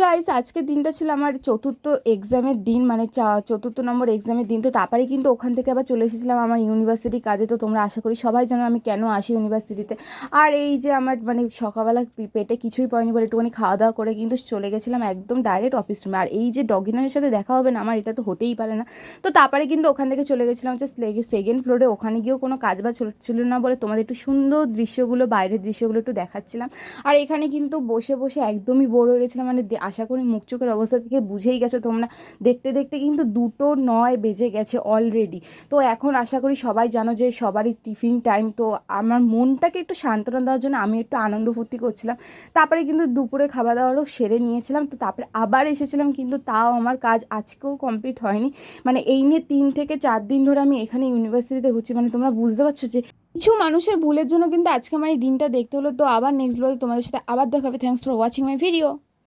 Guys, আজকের দিনটা ছিল আমার চতুর্থ এক্সামের দিন, মানে চতুর্থ নম্বর এক্সামের দিন। তো তারপরে কিন্তু ওখান থেকে আবার চলে এসেছিলাম আমার ইউনিভার্সিটি কাজে। তো তোমরা আশা করি সবাই জানো আমি কেন আসি ইউনিভার্সিটিতে। আর এই যে আমার মানে সকালবেলা পেটে কিছুই পড়েনি বলে একটুখানি খাওয়া দাওয়া করে কিন্তু চলে গেছিলাম একদম ডাইরেক্ট অফিস রুমে। আর এই যে ডগিনারের সাথে দেখা হবে না, আমার এটা তো হতেই পারে না। তো তারপরে কিন্তু ওখান থেকে চলে গেছিলাম হচ্ছে সেকেন্ড ফ্লোরে। ওখানে গিয়েও কোনো কাজ বাজ ছিল না বলে তোমাদের একটু সুন্দর দৃশ্যগুলো, বাইরের দৃশ্যগুলো একটু দেখাচ্ছিলাম। আর এখানে কিন্তু বসে বসে একদমই বোর হয়ে গেছিলাম। মানে আশা করি মুখ চোখের অবস্থা থেকে বুঝেই গেছো তোমরা, দেখতে দেখতে কিন্তু 2:09 বেজে গেছে অলরেডি। তো এখন আশা করি সবাই জানো যে সবারই টিফিন টাইম। তো আমার মনটাকে একটু সান্ত্বনা দেওয়ার জন্য আমি একটু আনন্দ ফুর্তি করছিলাম। তারপরে কিন্তু দুপুরে খাওয়া দাওয়ারও সেরে নিয়েছিলাম। তো তারপরে আবার এসেছিলাম, কিন্তু তাও আমার কাজ আজকেও কমপ্লিট হয়নি। মানে এই নিয়ে 3 থেকে 4 দিন ধরে আমি এখানে ইউনিভার্সিটিতে ঘুরছি। মানে তোমরা বুঝতে পারছো যে কিছু মানুষের ভুলের জন্য কিন্তু আজকে আমার এই দিনটা দেখতে হলো। তো আবার নেক্সট ব্লগে তোমাদের সাথে আবার দেখা হবে। Thanks for watching my video.